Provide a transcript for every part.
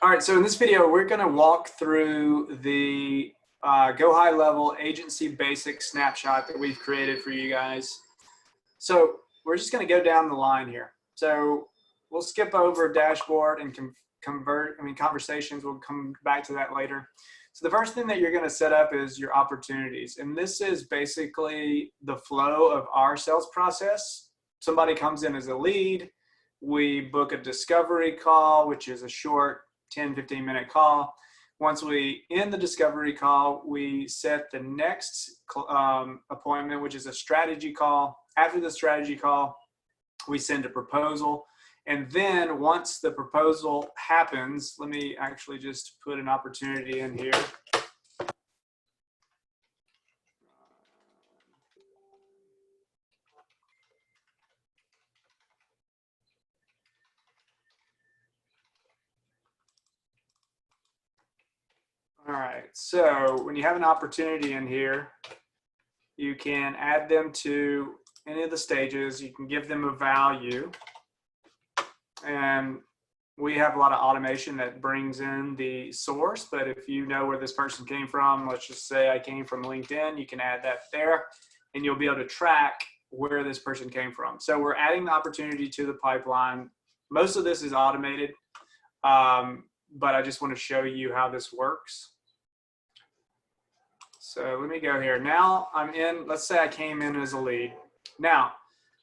All right, so in this video, we're going to walk through the GoHighLevel agency basic snapshot that we've created for you guys. So we're just going to go down the line here. So we'll skip over dashboard and conversations. We'll come back to that later. So the first thing that you're going to set up is your opportunities. And this is basically the flow of our sales process. Somebody comes in as a lead. We book a discovery call, which is a short 10-15 minute call. Once we end the discovery call, we set the next appointment, which is a strategy call. After the strategy call, we send a proposal. And then once the proposal happens, let me actually just put an opportunity in here. All right, so when you have an opportunity in here, you can add them to any of the stages. You can give them a value. And we have a lot of automation that brings in the source, but if you know where this person came from, let's just say I came from LinkedIn, you can add that there and you'll be able to track where this person came from. So we're adding the opportunity to the pipeline. Most of this is automated, but I just want to show you how this works. So let me go here. Now I'm in, let's say I came in as a lead. Now,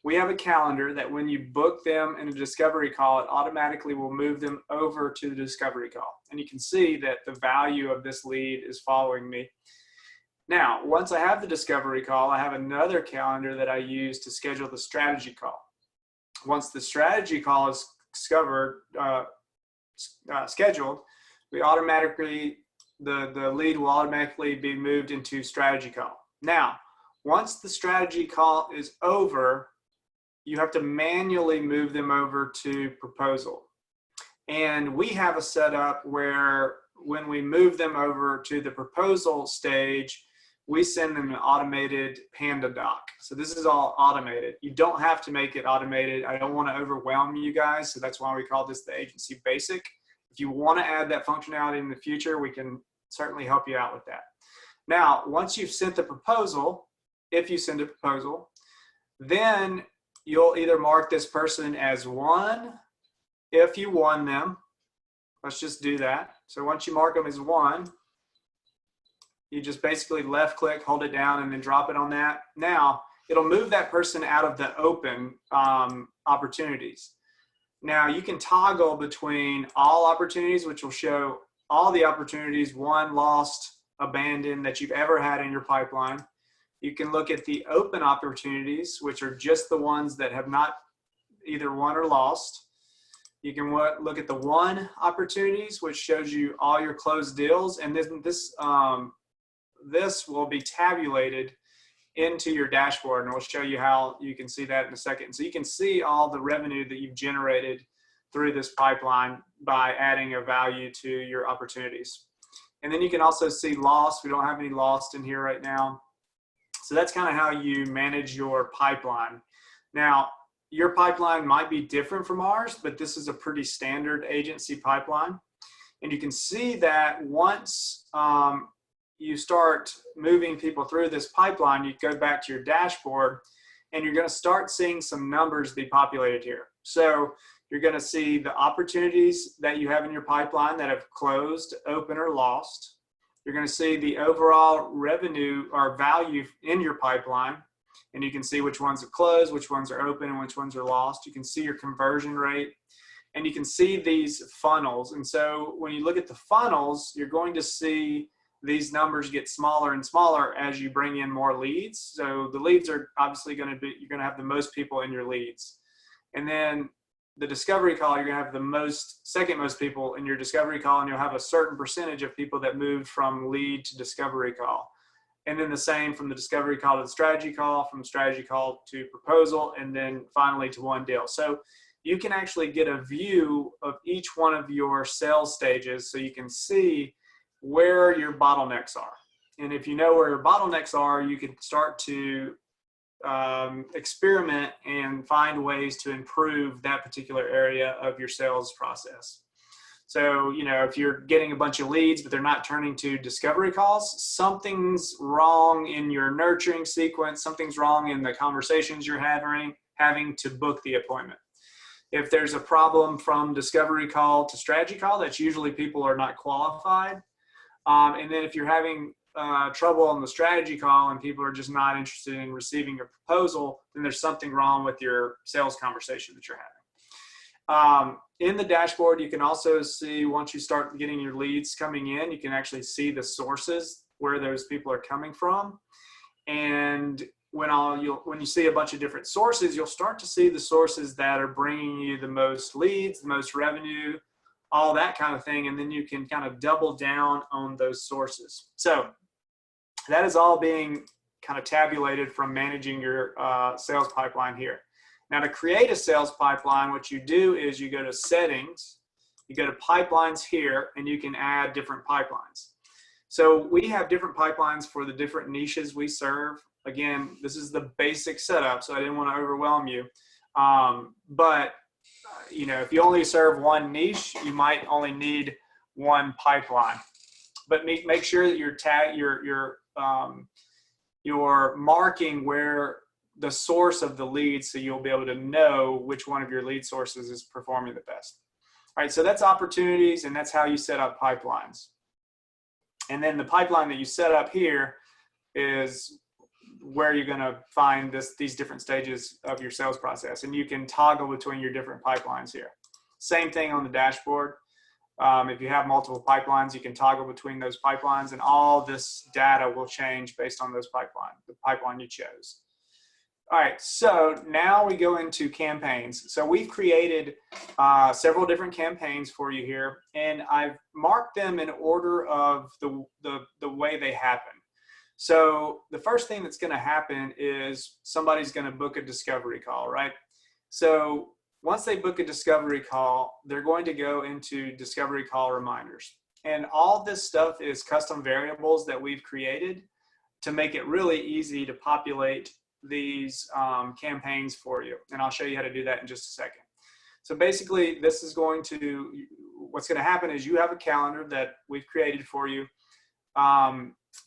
we have a calendar that when you book them in a discovery call, it automatically will move them over to the discovery call. And you can see that the value of this lead is following me. Now, once I have the discovery call, I have another calendar that I use to schedule the strategy call. Once the strategy call is scheduled, we automatically, the lead will automatically be moved into strategy call. Now, once the strategy call is over, you have to manually move them over to proposal. And we have a setup where when we move them over to the proposal stage, we send them an automated Panda doc. So this is all automated. You don't have to make it automated. I don't want to overwhelm you guys, so that's why we call this the agency basic. If you want to add that functionality in the future, we can certainly help you out with that. Now, once you've sent the proposal, if you send a proposal, then you'll either mark this person as won if you won them. Let's just do that. So once you mark them as won, you just basically left click, hold it down, and then drop it on that. Now, it'll move that person out of the open opportunities. Now, you can toggle between all opportunities, which will show all the opportunities, won, lost, abandoned, that you've ever had in your pipeline. You can look at the open opportunities, which are just the ones that have not either won or lost. You can look at the won opportunities, which shows you all your closed deals. And this will be tabulated into your dashboard, and we'll show you how you can see that in a second. So you can see all the revenue that you've generated through this pipeline by adding a value to your opportunities. And then you can also see lost. We don't have any lost in here right now. So that's kind of how you manage your pipeline. Now, your pipeline might be different from ours, but this is a pretty standard agency pipeline. And you can see that once you start moving people through this pipeline, you go back to your dashboard and you're going to start seeing some numbers be populated here. So you're going to see the opportunities that you have in your pipeline that have closed, open, or lost. You're going to see the overall revenue or value in your pipeline, and you can see which ones are closed, which ones are open, and which ones are lost. You can see your conversion rate, and you can see these funnels. And so when you look at the funnels, you're going to see these numbers get smaller and smaller as you bring in more leads. So the leads are obviously going to be, you're going to have the most people in your leads. And then the discovery call, you're going to have the second most people in your discovery call, and you'll have a certain percentage of people that moved from lead to discovery call. And then the same from the discovery call to the strategy call, from strategy call to proposal, and then finally to one deal. So you can actually get a view of each one of your sales stages so you can see where your bottlenecks are. And if you know where your bottlenecks are, you can start to experiment and find ways to improve that particular area of your sales process. So, you know, if you're getting a bunch of leads, but they're not turning to discovery calls, something's wrong in your nurturing sequence. Something's wrong in the conversations you're having to book the appointment. If there's a problem from discovery call to strategy call, that's usually people are not qualified. And then if you're having trouble on the strategy call and people are just not interested in receiving a proposal, then there's something wrong with your sales conversation that you're having. In the dashboard, you can also see, once you start getting your leads coming in, you can actually see the sources where those people are coming from. And when you see a bunch of different sources, you'll start to see the sources that are bringing you the most leads, the most revenue, all that kind of thing. And then you can kind of double down on those sources. So that is all being kind of tabulated from managing your sales pipeline here. Now, to create a sales pipeline, what you do is you go to settings, you go to pipelines here, and you can add different pipelines. So we have different pipelines for the different niches we serve. Again, this is the basic setup, so I didn't want to overwhelm you. But you know, if you only serve one niche, you might only need one pipeline. But make sure that you're marking where the source of the leads, so you'll be able to know which one of your lead sources is performing the best. All right, so that's opportunities, and that's how you set up pipelines. And then the pipeline that you set up here is where you're going to find these different stages of your sales process, and you can toggle between your different pipelines here. Same thing on the dashboard. If you have multiple pipelines, you can toggle between those pipelines, and all this data will change based on those the pipeline you chose. All right, so now we go into campaigns. So we've created several different campaigns for you here, and I've marked them in order of the way they happen. So the first thing that's going to happen is somebody's going to book a discovery call, right? So once they book a discovery call, they're going to go into discovery call reminders. And all this stuff is custom variables that we've created to make it really easy to populate these campaigns for you. And I'll show you how to do that in just a second. So basically, what's going to happen is you have a calendar that we've created for you.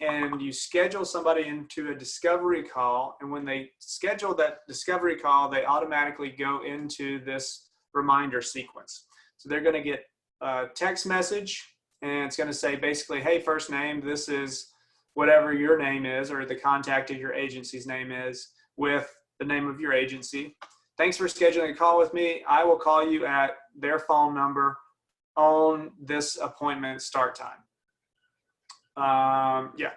And you schedule somebody into a discovery call, and when they schedule that discovery call, they automatically go into this reminder sequence. So they're going to get a text message, and it's going to say basically, hey, first name, this is whatever your name is, or the contact of your agency's name is, with the name of your agency. Thanks for scheduling a call with me. I will call you at their phone number on this appointment start time. Yeah,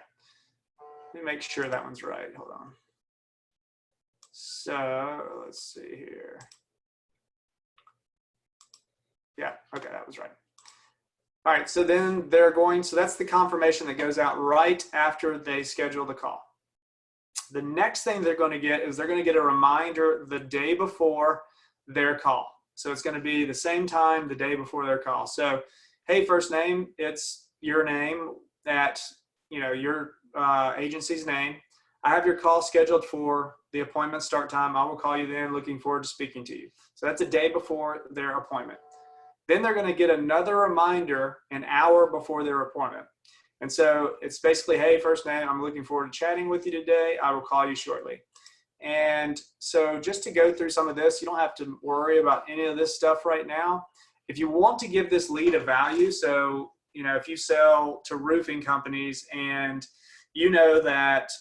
let me make sure that one's right. Hold on. So let's see here. Yeah, okay, that was right. All right, so then so that's the confirmation that goes out right after they schedule the call. The next thing they're going to get is they're going to get a reminder the day before their call. So it's going to be the same time the day before their call. So, hey, first name, it's your name at your agency's name. I have your call scheduled for the appointment start time. I will call you then. Looking forward to speaking to you. So that's a day before their appointment. Then they're going to get another reminder an hour before their appointment. And so it's basically, hey, first name, I'm looking forward to chatting with you today. I will call you shortly. And so just to go through some of this, you don't have to worry about any of this stuff right now. If you want to give this lead a value, so if you sell to roofing companies and you know that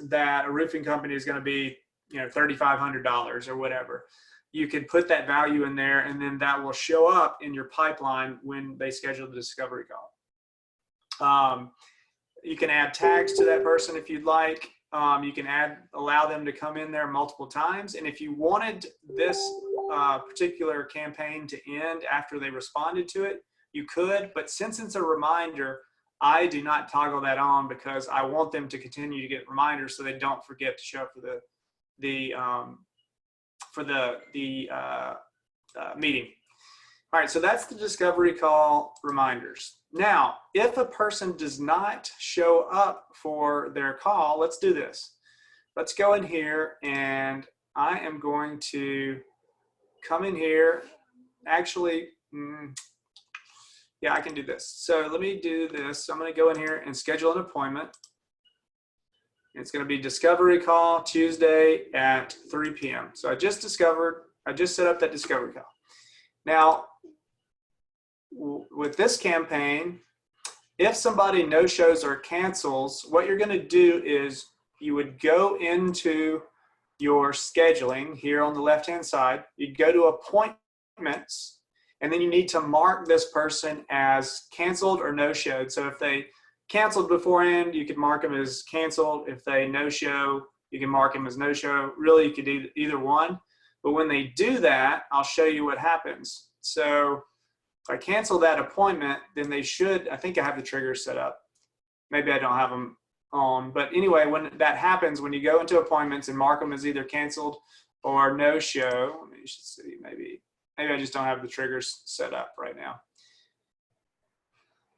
that a roofing company is going to be $3,500 or whatever, you could put that value in there, and then that will show up in your pipeline when they schedule the discovery call. You can add tags to that person if you'd like. You can allow them to come in there multiple times. And if you wanted this particular campaign to end after they responded to it, you could. But since it's a reminder, I do not toggle that on because I want them to continue to get reminders so they don't forget to show up for the meeting. All right, so that's the discovery call reminders. Now, if a person does not show up for their call, let's do this. Let's go in here, and I am going to come in here. Actually, Yeah, I can do this. So let me do this. So I'm going to go in here and schedule an appointment. It's going to be discovery call Tuesday at 3 p.m. So I just set up that discovery call. Now, with this campaign, if somebody no-shows or cancels, what you're going to do is you would go into your scheduling here on the left-hand side. You'd go to appointments, and then you need to mark this person as canceled or no-showed. So if they canceled beforehand, you could mark them as canceled. If they no-show, you can mark them as no-show. Really, you could do either one. But when they do that, I'll show you what happens. So if I cancel that appointment, then they should, I think I have the triggers set up. Maybe I don't have them on. But anyway, when that happens, when you go into appointments and mark them as either canceled or no-show, you should see, maybe I just don't have the triggers set up right now.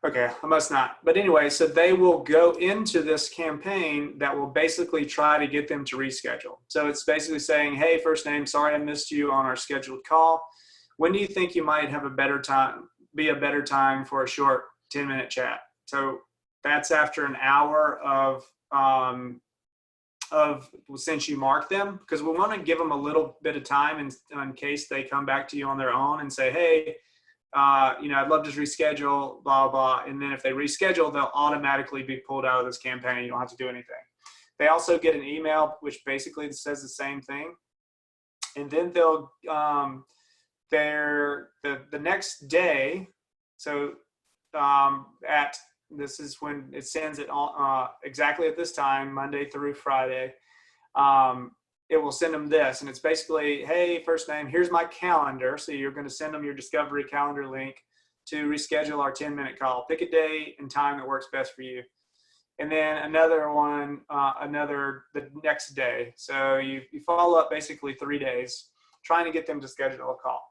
Okay, I must not. But anyway, so they will go into this campaign that will basically try to get them to reschedule. So it's basically saying, hey, first name, sorry I missed you on our scheduled call. When do you think you might have a better time for a short 10-minute chat? So that's after an hour of since you mark them, because we want to give them a little bit of time in case they come back to you on their own and say, hey, I'd love to reschedule, blah, blah. And then if they reschedule, they'll automatically be pulled out of this campaign. You don't have to do anything. They also get an email, which basically says the same thing. And then they'll, the next day, so this is when it sends it exactly at this time, Monday through Friday. It will send them this, and it's basically, hey, first name, here's my calendar. So you're going to send them your discovery calendar link to reschedule our 10-minute call. Pick a day and time that works best for you. And then another one, the next day. So you follow up basically 3 days, trying to get them to schedule a call.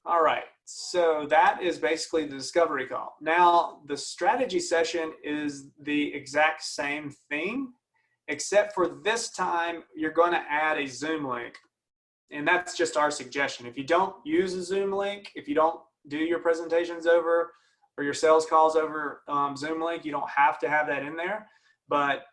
All right, so that is basically the discovery call. Now, the strategy session is the exact same thing, except for this time, you're going to add a Zoom link. And that's just our suggestion. If you don't use a Zoom link, if you don't do your presentations over or your sales calls over Zoom link, you don't have to have that in there. But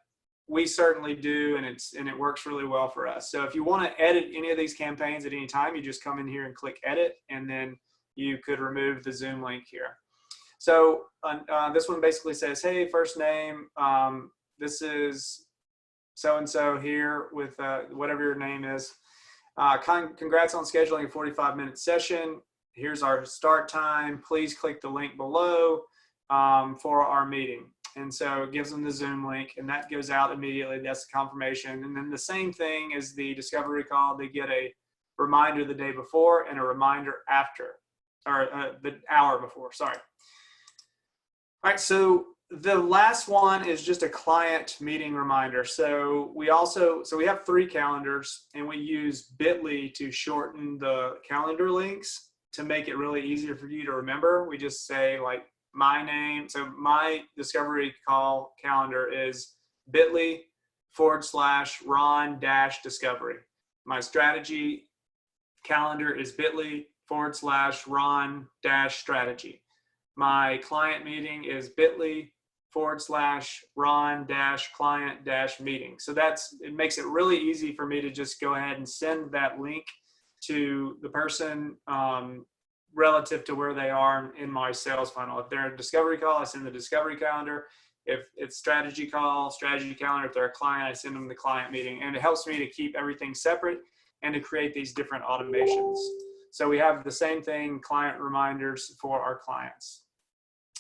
we certainly do, and it works really well for us. So if you want to edit any of these campaigns at any time, you just come in here and click edit, and then you could remove the Zoom link here. So this one basically says, hey, first name, this is so-and-so here with whatever your name is. Congrats on scheduling a 45-minute session. Here's our start time. Please click the link below for our meeting. And so it gives them the Zoom link, and that goes out immediately. That's the confirmation. And then the same thing as the discovery call, they get a reminder the day before and a reminder after, or the hour before, sorry. All right, so the last one is just a client meeting reminder. So we have 3 calendars, and we use Bitly to shorten the calendar links to make it really easier for you to remember. We just say like my name. So my discovery call calendar is bit.ly/Ron-discovery. My strategy calendar is bit.ly/Ron-strategy. My client meeting is bit.ly/Ron-client-meeting. So it makes it really easy for me to just go ahead and send that link to the person relative to where they are in my sales funnel. If they're a discovery call, I send the discovery calendar. If it's strategy call, strategy calendar. If they're a client, I send them the client meeting. And it helps me to keep everything separate and to create these different automations. So we have the same thing, client reminders for our clients.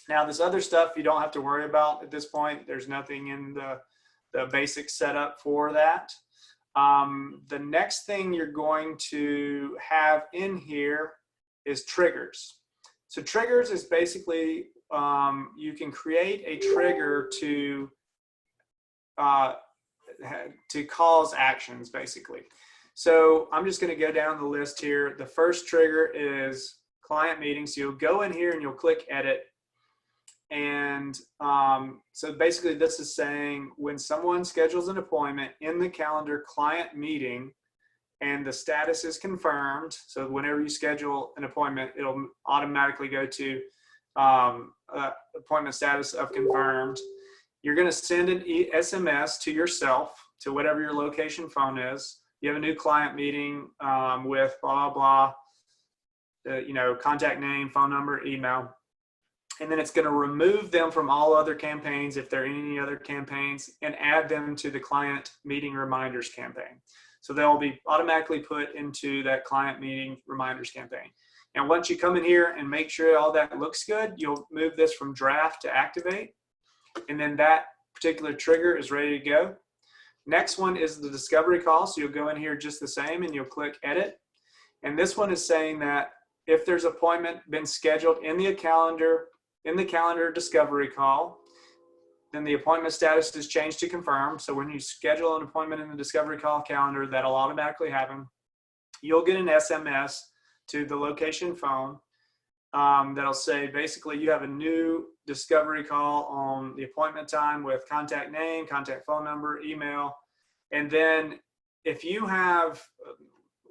Now, this other stuff you don't have to worry about at this point. There's nothing in the basic setup for that. The next thing you're going to have in here is triggers. So triggers is basically, you can create a trigger to cause actions, basically. So I'm just going to go down the list here. The first trigger is client meeting. So you'll go in here and you'll click edit. And so basically this is saying when someone schedules an appointment in the calendar client meeting, and the status is confirmed. So whenever you schedule an appointment, it'll automatically go to appointment status of confirmed. You're going to send an SMS to yourself, to whatever your location phone is. You have a new client meeting with blah, blah, blah, contact name, phone number, email. And then it's going to remove them from all other campaigns if there are any other campaigns and add them to the client meeting reminders campaign. So they'll be automatically put into that client meeting reminders campaign. And once you come in here and make sure all that looks good, you'll move this from draft to activate. And then that particular trigger is ready to go. Next one is the discovery call. So you'll go in here just the same and you'll click edit. And this one is saying that if there's an appointment been scheduled in the calendar discovery call, then the appointment status is changed to confirm. So when you schedule an appointment in the discovery call calendar, that'll automatically happen. You'll get an SMS to the location phone that'll say basically you have a new discovery call on the appointment time with contact name, contact phone number, email. And then if you have,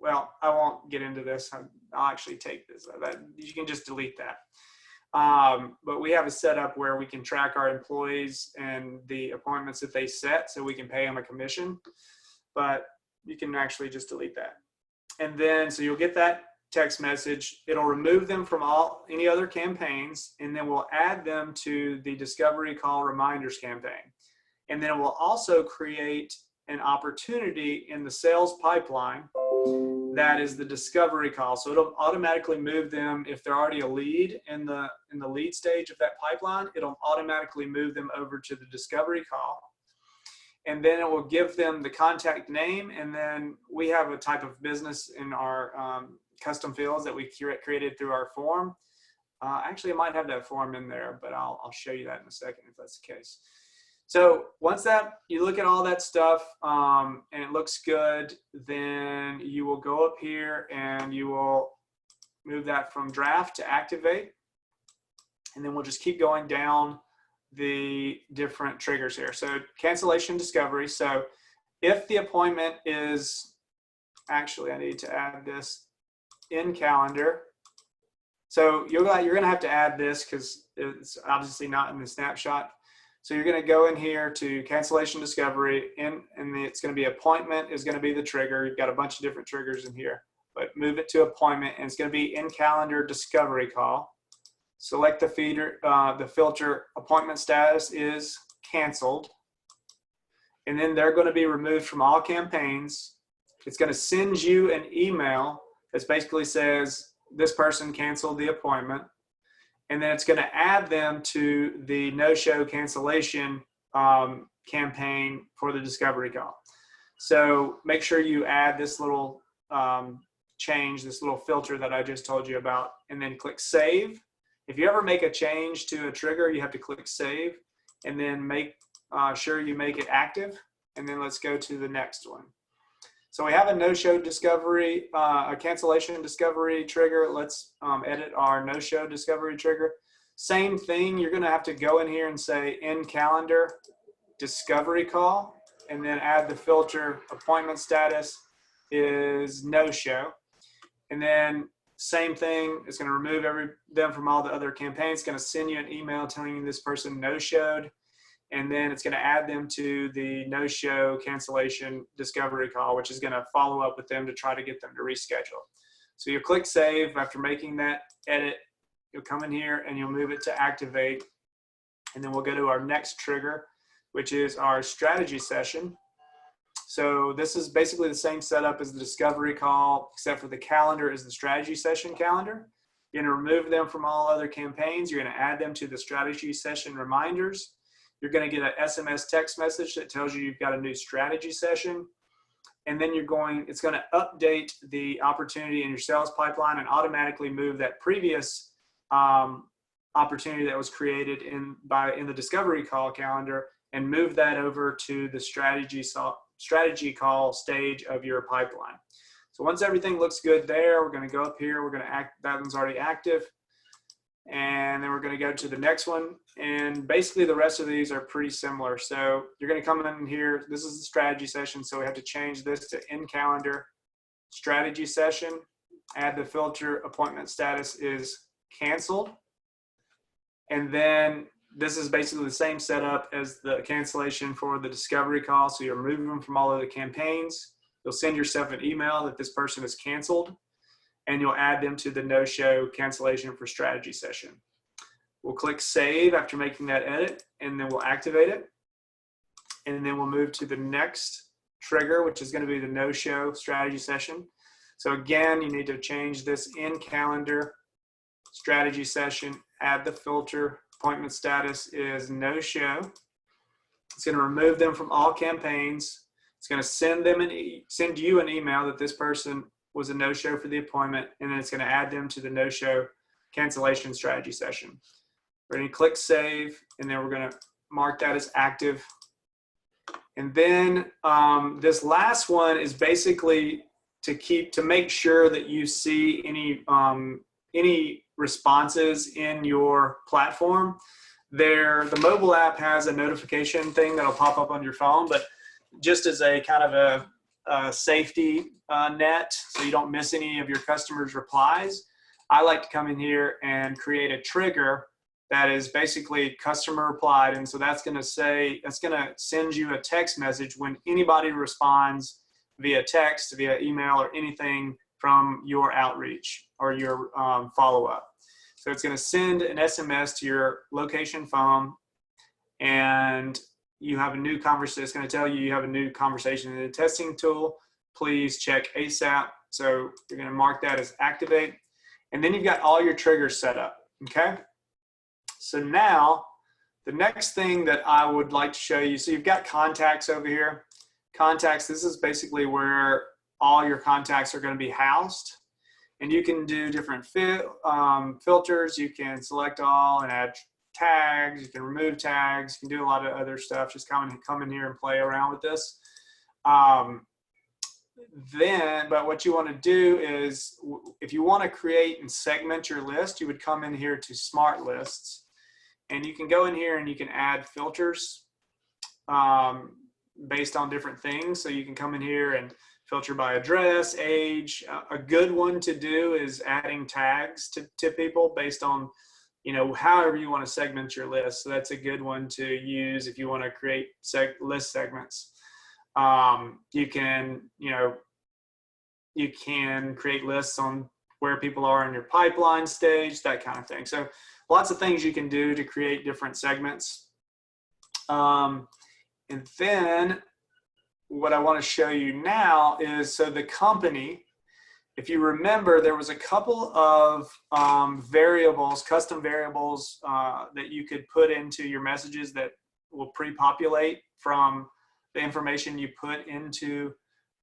well, I won't get into this. I'll actually take this. You can just delete that. But we have a setup where we can track our employees and the appointments that they set, so we can pay them a commission, but you can actually just delete that. And then, so you'll get that text message. It'll remove them from any other campaigns, and then we'll add them to the discovery call reminders campaign. And then it will also create an opportunity in the sales pipeline that is the discovery call. So it'll automatically move them if they're already a lead in the lead stage of that pipeline. It'll automatically move them over to the discovery call, and then it will give them the contact name. And then we have a type of business in our custom fields that we created through our form. Actually, I might have that form in there, but I'll show you that in a second if that's the case. So once you look at all that stuff and it looks good, then you will go up here and you will move that from draft to activate. And then we'll just keep going down the different triggers here. So cancellation discovery. So if the appointment is, actually I need to add this in calendar. So you're going to have to add this because it's obviously not in the snapshot. So you're going to go in here to cancellation discovery, and it's going to be appointment is going to be the trigger. You've got a bunch of different triggers in here, but move it to appointment, and it's going to be in calendar discovery call. Select the filter appointment status is canceled, and then they're going to be removed from all campaigns. It's going to send you an email that basically says this person canceled the appointment. And then it's going to add them to the no-show cancellation campaign for the discovery call. So make sure you add this little change, this little filter that I just told you about, and then click save. If you ever make a change to a trigger, you have to click save, and then make sure you make it active. And then let's go to the next one. So we have a no-show discovery, a cancellation discovery trigger. Let's edit our no-show discovery trigger. Same thing, you're gonna have to go in here and say in calendar discovery call, and then add the filter appointment status is no-show. And then same thing, it's gonna remove them from all the other campaigns. It's gonna send you an email telling you this person no-showed. And then it's going to add them to the no-show cancellation discovery call, which is going to follow up with them to try to get them to reschedule. So you'll click save after making that edit. You'll come in here and you'll move it to activate. And then we'll go to our next trigger, which is our strategy session. So this is basically the same setup as the discovery call, except for the calendar is the strategy session calendar. You're going to remove them from all other campaigns. You're going to add them to the strategy session reminders. You're going to get an SMS text message that tells you you've got a new strategy session. And then it's going to update the opportunity in your sales pipeline and automatically move that previous opportunity that was created in the discovery call calendar and move that over to the strategy call stage of your pipeline. So once everything looks good there, we're going to go up here. We're going to that one's already active. And then we're going to go to the next one. And basically the rest of these are pretty similar. So you're going to come in here. This is the strategy session. So we have to change this to in calendar strategy session, add the filter appointment status is canceled. And then this is basically the same setup as the cancellation for the discovery call. So you're removing them from all of the campaigns. You'll send yourself an email that this person is canceled, and you'll add them to the no-show cancellation for strategy session. We'll click save after making that edit, and then we'll activate it. And then we'll move to the next trigger, which is going to be the no-show strategy session. So again, you need to change this in calendar strategy session, add the filter, appointment status is no-show. It's going to remove them from all campaigns. It's going to send you an email that this person was a no-show for the appointment, and then it's going to add them to the no-show cancellation strategy session. We're going to click save, and then we're going to mark that as active. And then this last one is basically to make sure that you see any responses in your platform. The mobile app has a notification thing that'll pop up on your phone, but just as a kind of a safety net, so you don't miss any of your customers' replies, I like to come in here and create a trigger that is basically customer replied. And so that's going to send you a text message when anybody responds via text, via email, or anything from your outreach or your follow-up. So it's going to send an SMS to your location phone, and you have a new conversation. It's going to tell you have a new conversation in the testing tool. Please check ASAP. So you're going to mark that as activate. And then you've got all your triggers set up, okay? So now the next thing that I would like to show you, so you've got contacts over here. Contacts, this is basically where all your contacts are going to be housed. And you can do different filters. You can select all and add tags. You can remove tags. You can do a lot of other stuff. Just come in here and play around with this. But what you want to do is, if you want to create and segment your list, you would come in here to Smart Lists. And you can go in here and you can add filters based on different things. So you can come in here and filter by address, age. A good one to do is adding tags to people based on, however you want to segment your list. So that's a good one to use if you want to create list segments. You can create lists on where people are in your pipeline stage, that kind of thing. So lots of things you can do to create different segments. And then what I want to show you now is, so the company, if you remember, there was a couple of variables, custom variables that you could put into your messages that will pre-populate from the information you put into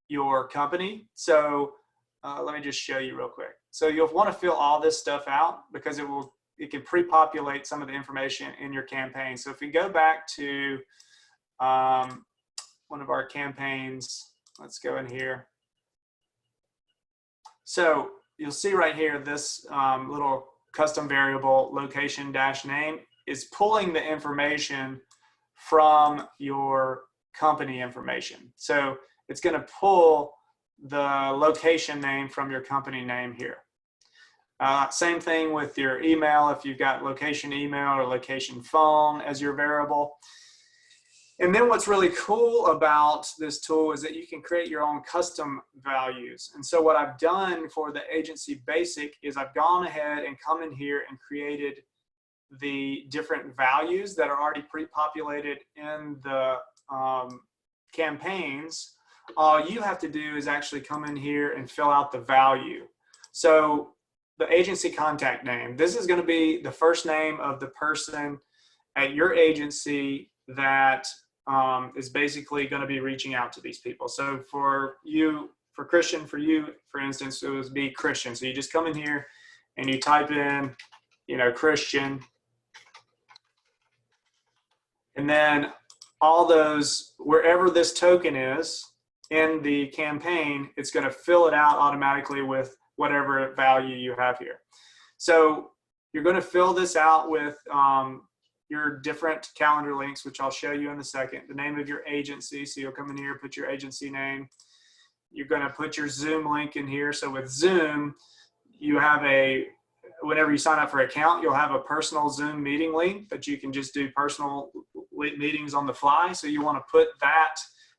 your company. So let me just show you real quick. So you'll want to fill all this stuff out because it can pre-populate some of the information in your campaign. So if we go back to one of our campaigns, let's go in here. So you'll see right here, this little custom variable location dash name is pulling the information from your company information. So it's going to pull the location name from your company name here. Same thing with your email. If you've got location email or location phone as your variable. And then what's really cool about this tool is that you can create your own custom values. And so what I've done for the agency basic is I've gone ahead and come in here and created the different values that are already pre-populated in the campaigns. All you have to do is actually come in here and fill out the value. So the agency contact name, this is going to be the first name of the person at your agency that is basically going to be reaching out to these people. So for you, for Christian, for you, for instance, it would be Christian. So you just come in here and you type in, Christian. And then all those, wherever this token is in the campaign, it's going to fill it out automatically with whatever value you have here. So you're going to fill this out with your different calendar links, which I'll show you in a second. The name of your agency. So you'll come in here, put your agency name, you're going to put your Zoom link in here. So with Zoom, you have whenever you sign up for an account, you'll have a personal Zoom meeting link that you can just do personal meetings on the fly. So you want to put that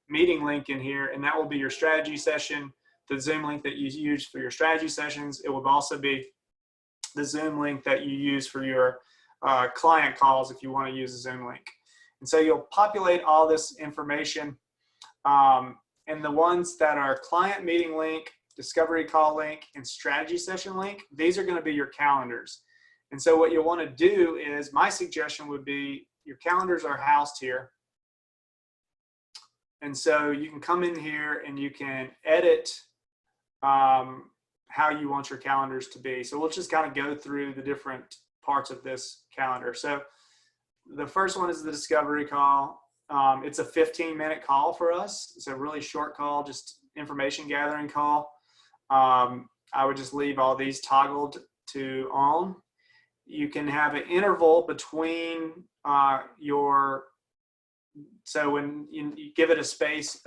meeting link in here, and that will be your strategy session, the Zoom link that you use for your strategy sessions. It will also be the Zoom link that you use for your client calls if you want to use a Zoom link. And so you'll populate all this information. And the ones that are client meeting link, discovery call link, and strategy session link, these are going to be your calendars. And so what you'll want to do is, my suggestion would be, your calendars are housed here. And so you can come in here and you can edit how you want your calendars to be. So we'll just kind of go through the different parts of this calendar. So the first one is the discovery call. It's a 15-minute call for us. It's a really short call, just information gathering call. I would just leave all these toggled to on. You can have an interval between so when you give it a space,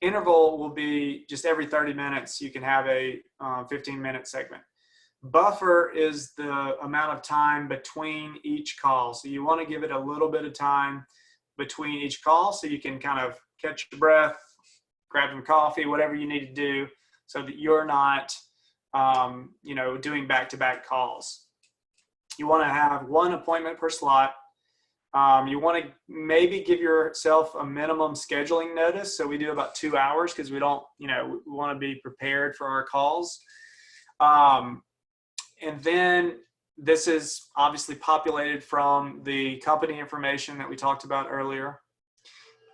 interval will be just every 30 minutes, you can have a 15-minute segment. Buffer is the amount of time between each call. So you want to give it a little bit of time between each call so you can kind of catch your breath, grab some coffee, whatever you need to do, so that you're not doing back-to-back calls. You want to have one appointment per slot. You want to maybe give yourself a minimum scheduling notice. So we do about 2 hours because we don't, we want to be prepared for our calls. And then this is obviously populated from the company information that we talked about earlier.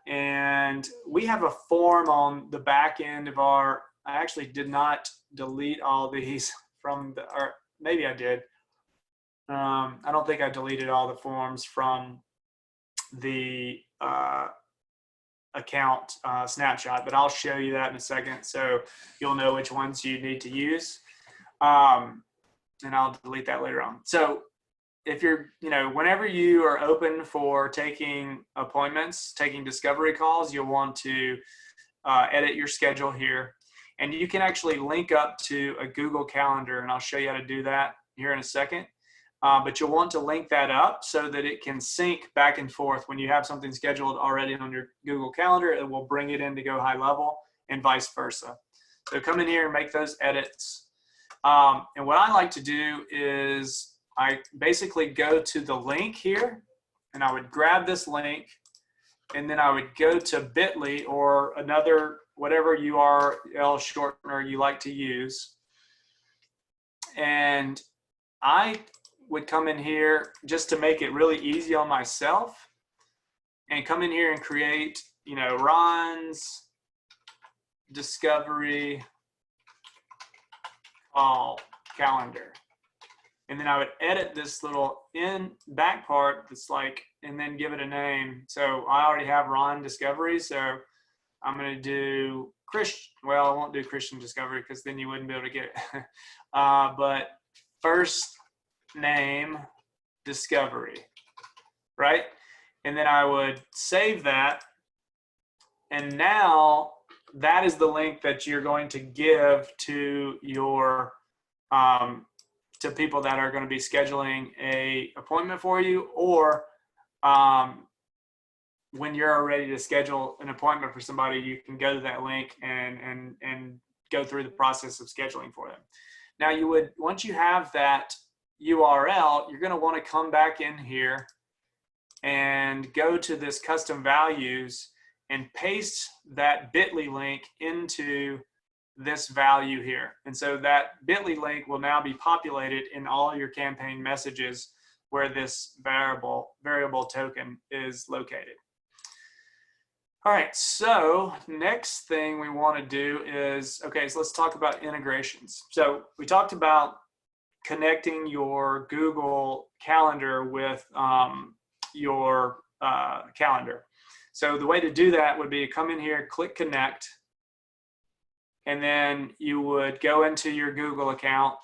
And we have a form on the back end of I actually did not delete all these from or maybe I did. I don't think I deleted all the forms from the account snapshot, but I'll show you that in a second so you'll know which ones you need to use. And I'll delete that later on. So if you're, whenever you are open for taking appointments, taking discovery calls, you'll want to edit your schedule here. And you can actually link up to a Google Calendar, and I'll show you how to do that here in a second. But you'll want to link that up so that it can sync back and forth. When you have something scheduled already on your Google Calendar, it will bring it in to GoHighLevel and vice versa. So come in here and make those edits. And what I like to do is I basically go to the link here, and I would grab this link, and then I would go to bit.ly or another, whatever URL shortener you like to use. And I would come in here just to make it really easy on myself and come in here and create, Ron's discovery call calendar. And then I would edit this little back part that's like, and then give it a name. So I already have Ron Discovery. So I'm going to do Christian. Well, I won't do Christian Discovery because then you wouldn't be able to get it. But first name discovery, right? And then I would save that. And now that is the link that you're going to give to your to people that are going to be scheduling a appointment for you, or when you're ready to schedule an appointment for somebody, you can go to that link and go through the process of scheduling for them. Now once you have that URL, you're going to want to come back in here and go to this custom values and paste that bit.ly link into this value here. And so that bit.ly link will now be populated in all your campaign messages where this variable token is located. All right, so next thing we want to do is, okay, so let's talk about integrations. So we talked about connecting your Google Calendar with your calendar. So the way to do that would be to come in here, click connect, and then you would go into your Google account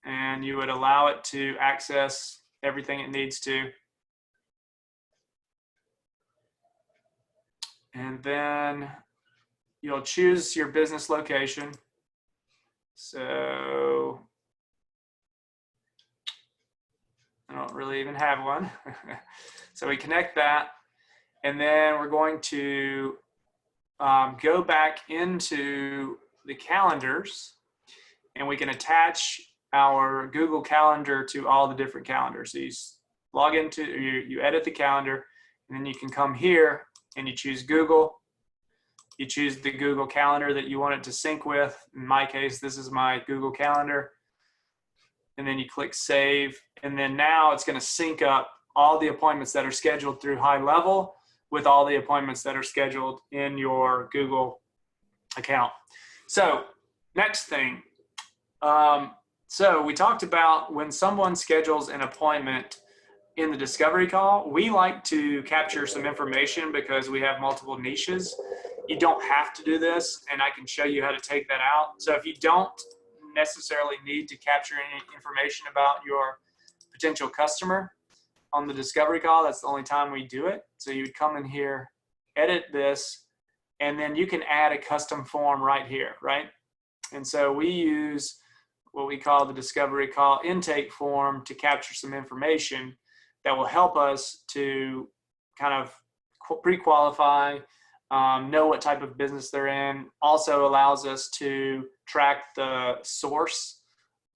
and you would allow it to access everything it needs to. And then you'll choose your business location. So I don't really even have one. So we connect that, and then we're going to go back into the calendars, and we can attach our Google Calendar to all the different calendars. So you log into, you edit the calendar, and then you can come here and you choose Google. You choose the Google Calendar that you want it to sync with. In my case, this is my Google Calendar. And then you click Save. And then now it's going to sync up all the appointments that are scheduled through GoHighLevel with all the appointments that are scheduled in your Google account. So next thing. So we talked about when someone schedules an appointment in the discovery call, we like to capture some information because we have multiple niches. You don't have to do this, and I can show you how to take that out. So if you don't necessarily need to capture any information about your potential customer on the discovery call, that's the only time we do it. So you would come in here, edit this, and then you can add a custom form right here, right? And so we use what we call the discovery call intake form to capture some information that will help us to kind of pre-qualify, know what type of business they're in. Also allows us to track the source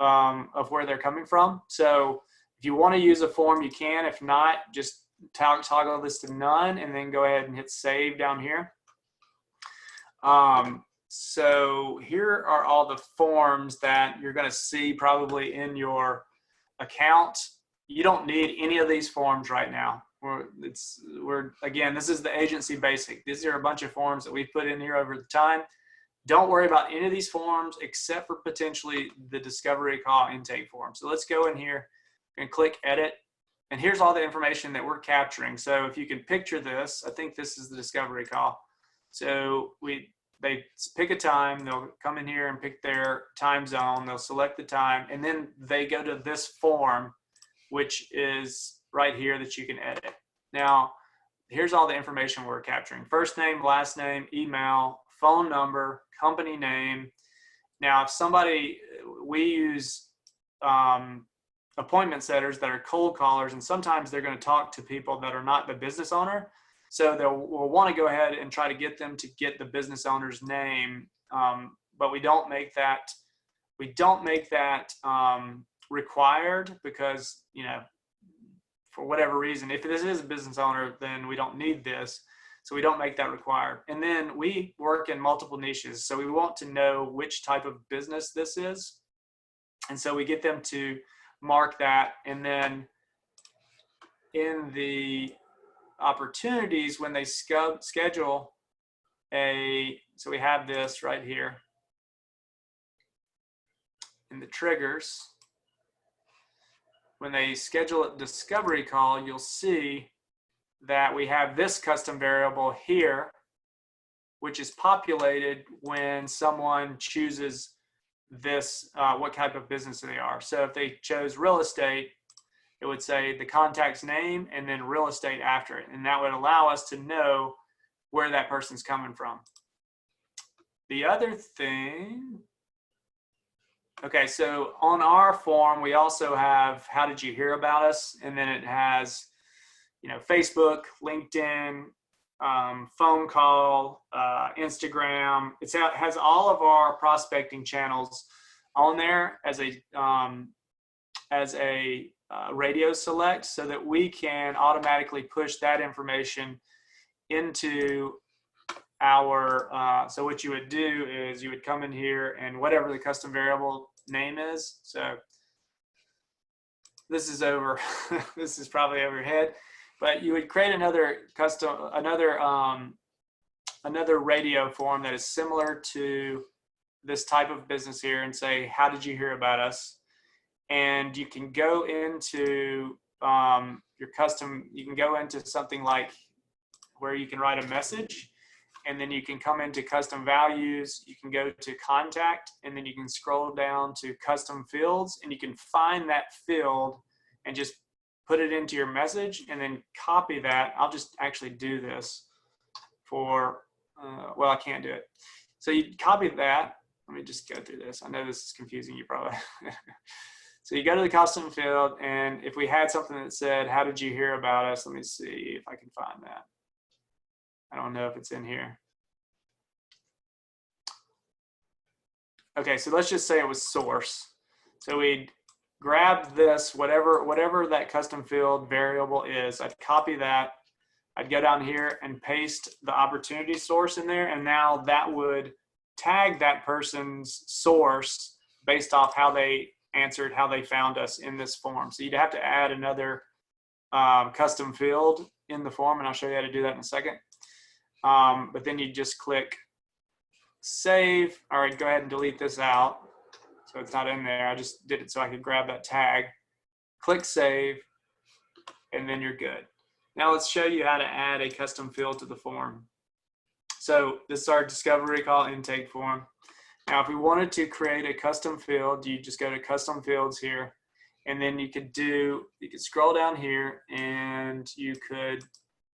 of where they're coming from. So if you want to use a form, you can. If not, just toggle this to none and then go ahead and hit save down here. So here are all the forms that you're going to see probably in your account. You don't need any of these forms right now. Again, this is the agency basic. These are a bunch of forms that we've put in here over the time. Don't worry about any of these forms except for potentially the discovery call intake form. So let's go in here and click edit. And here's all the information that we're capturing. So if you can picture this, I think this is the discovery call. So they pick a time, they'll come in here and pick their time zone, they'll select the time, and then they go to this form, which is right here that you can edit. Now, here's all the information we're capturing. First name, last name, email, phone number, company name. Now, if we use appointment setters that are cold callers, and sometimes they're going to talk to people that are not the business owner. So we'll want to go ahead and try to get them to get the business owner's name, but we don't make that required because, you know, for whatever reason, if this is a business owner, then we don't need this. So we don't make that required. And then we work in multiple niches. So we want to know which type of business this is. And so we get them to mark that. And then in the opportunities, when they schedule so we have this right here in the triggers. When they schedule a discovery call, you'll see that we have this custom variable here, which is populated when someone chooses this, what type of business they are. So if they chose real estate, it would say the contact's name and then real estate after it. And that would allow us to know where that person's coming from. The other thing, okay, so on our form, we also have, how did you hear about us? And then it has, you know, Facebook, LinkedIn, phone call, Instagram. It has all of our prospecting channels on there as a radio select, so that we can automatically push that information into our, so what you would do is you would come in here and whatever the custom variable name is. So this is over, this is probably over your head, but you would create another another radio form that is similar to this type of business here and say, how did you hear about us? And you can go into your custom, you can go into something like where you can write a message, and then you can come into custom values, you can go to contact, and then you can scroll down to custom fields, and you can find that field and just put it into your message and then copy that. I'll just actually do this for, well, I can't do it. So you copy that. Let me just go through this. I know this is confusing you probably. So you go to the custom field, and if we had something that said, how did you hear about us? Let me see if I can find that. I don't know if it's in here. Okay, so let's just say it was source. So we'd grab this, whatever that custom field variable is, I'd copy that. I'd go down here and paste the opportunity source in there, and now that would tag that person's source based off how they answered, how they found us in this form. So you'd have to add another custom field in the form, and I'll show you how to do that in a second. But then you just click save. All right, go ahead and delete this out. So it's not in there. I just did it so I could grab that tag. Click save, and then you're good. Now let's show you how to add a custom field to the form. So this is our discovery call intake form. Now, if we wanted to create a custom field, you just go to custom fields here, and then you could scroll down here and you could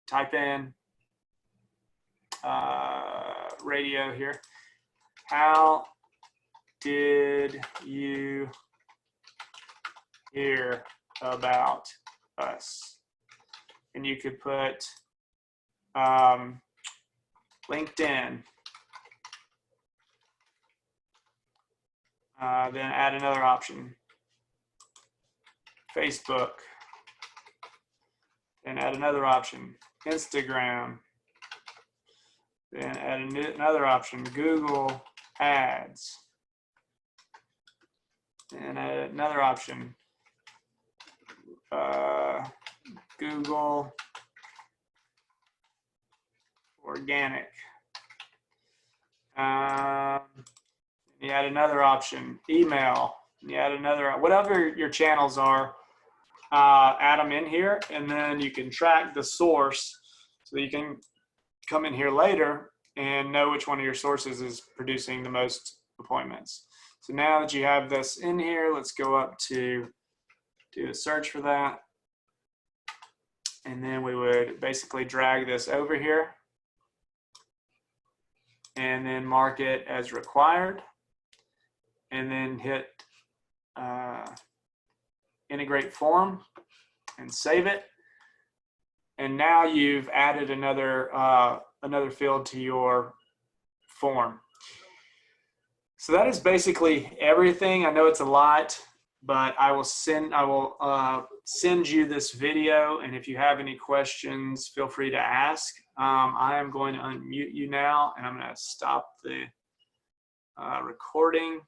type in radio here. How did you hear about us? And you could put LinkedIn. Then add another option, Facebook. Then add another option, Instagram. Then add another option, Google Ads. Then add another option, Google Organic. You add another option, email. You add another, whatever your channels are, add them in here, and then you can track the source so that you can come in here later and know which one of your sources is producing the most appointments. So now that you have this in here, let's go up to do a search for that. And then we would basically drag this over here and then mark it as required, and then hit integrate form and save it. And now you've added another field to your form. So that is basically everything. I know it's a lot, but I will send you this video, and if you have any questions, feel free to ask. I am going to unmute you now, and I'm going to stop the recording.